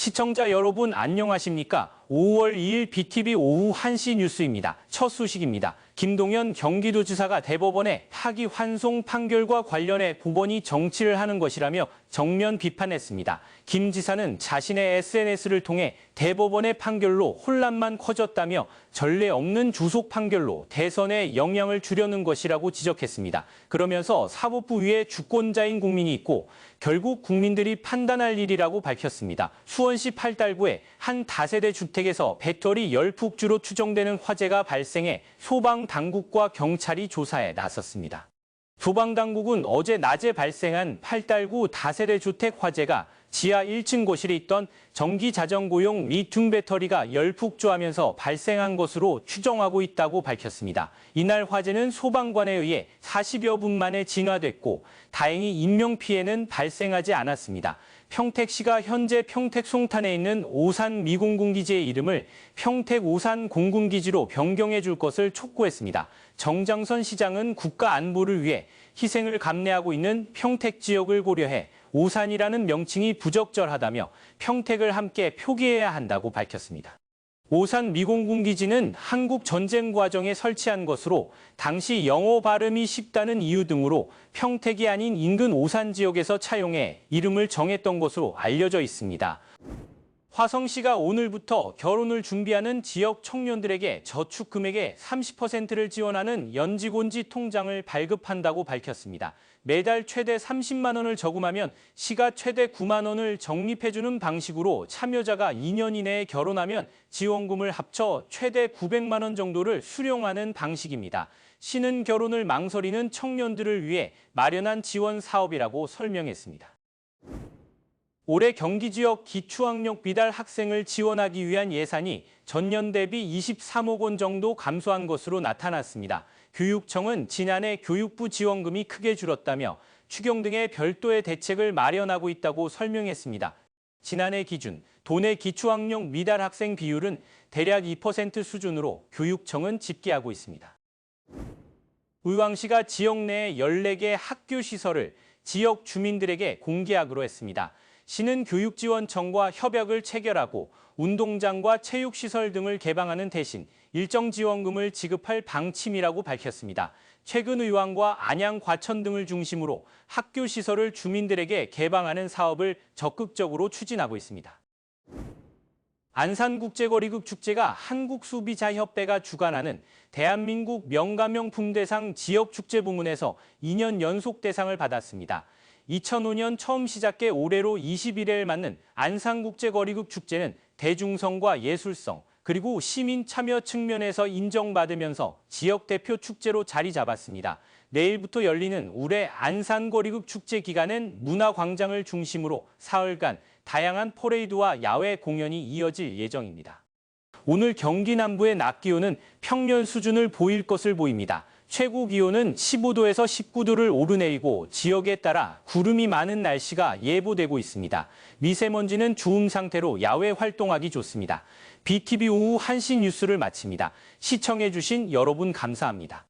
시청자 여러분 안녕하십니까? 5월 2일 BTV 오후 1시 뉴스입니다. 첫 소식입니다. 김동연 경기도지사가 대법원의 파기환송 판결과 관련해 법원이 정치를 하는 것이라며 정면 비판했습니다. 김 지사는 자신의 SNS를 통해 대법원의 판결로 혼란만 커졌다며 전례 없는 주속 판결로 대선에 영향을 주려는 것이라고 지적했습니다. 그러면서 사법부 위에 주권자인 국민이 있고 결국 국민들이 판단할 일이라고 밝혔습니다. 수원시 팔달구의 한 다세대 주택에서 배터리 열폭주로 추정되는 화재가 발생해 소방당국과 경찰이 조사에 나섰습니다. 소방당국은 어제 낮에 발생한 팔달구 다세대 주택 화재가 지하 1층 거실에 있던 전기자전거용 리튬 배터리가 열폭주하면서 발생한 것으로 추정하고 있다고 밝혔습니다. 이날 화재는 소방관에 의해 40여 분 만에 진화됐고 다행히 인명피해는 발생하지 않았습니다. 평택시가 현재 평택 송탄에 있는 오산 미공군기지의 이름을 평택 오산 공군기지로 변경해 줄 것을 촉구했습니다. 정장선 시장은 국가 안보를 위해 희생을 감내하고 있는 평택 지역을 고려해 오산이라는 명칭이 부적절하다며 평택을 함께 표기해야 한다고 밝혔습니다. 오산 미공군기지는 한국 전쟁 과정에 설치한 것으로 당시 영어 발음이 쉽다는 이유 등으로 평택이 아닌 인근 오산 지역에서 차용해 이름을 정했던 것으로 알려져 있습니다. 화성시가 오늘부터 결혼을 준비하는 지역 청년들에게 저축 금액의 30%를 지원하는 연지곤지 통장을 발급한다고 밝혔습니다. 매달 최대 30만 원을 저금하면 시가 최대 9만 원을 적립해주는 방식으로 참여자가 2년 이내에 결혼하면 지원금을 합쳐 최대 900만 원 정도를 수령하는 방식입니다. 시는 결혼을 망설이는 청년들을 위해 마련한 지원 사업이라고 설명했습니다. 올해 경기 지역 기초학력 비달 학생을 지원하기 위한 예산이 전년 대비 23억 원 정도 감소한 것으로 나타났습니다. 교육청은 지난해 교육부 지원금이 크게 줄었다며 추경 등의 별도의 대책을 마련하고 있다고 설명했습니다. 지난해 기준 도내 기초학력 미달 학생 비율은 대략 2% 수준으로 교육청은 집계하고 있습니다. 의왕시가 지역 내 14개 학교 시설을 지역 주민들에게 공개하기로 했습니다. 시는 교육지원청과 협약을 체결하고 운동장과 체육시설 등을 개방하는 대신 일정 지원금을 지급할 방침이라고 밝혔습니다. 최근 의왕과 안양, 과천 등을 중심으로 학교 시설을 주민들에게 개방하는 사업을 적극적으로 추진하고 있습니다. 안산국제거리국 축제가 한국소비자협회가 주관하는 대한민국 명가명품 대상 지역축제 부문에서 2년 연속 대상을 받았습니다. 2005년 처음 시작해 올해로 21회를 맞는 안산국제거리국 축제는 대중성과 예술성, 그리고 시민 참여 측면에서 인정받으면서 지역 대표 축제로 자리 잡았습니다. 내일부터 열리는 올해 안산거리국 축제 기간엔 문화광장을 중심으로 사흘간 다양한 퍼레이드와 야외 공연이 이어질 예정입니다. 오늘 경기 남부의 낮 기온은 평년 수준을 보일 것을 보입니다. 최고 기온은 15도에서 19도를 오르내리고 지역에 따라 구름이 많은 날씨가 예보되고 있습니다. 미세먼지는 좋음 상태로 야외 활동하기 좋습니다. BTV 오후 1시 뉴스를 마칩니다. 시청해주신 여러분 감사합니다.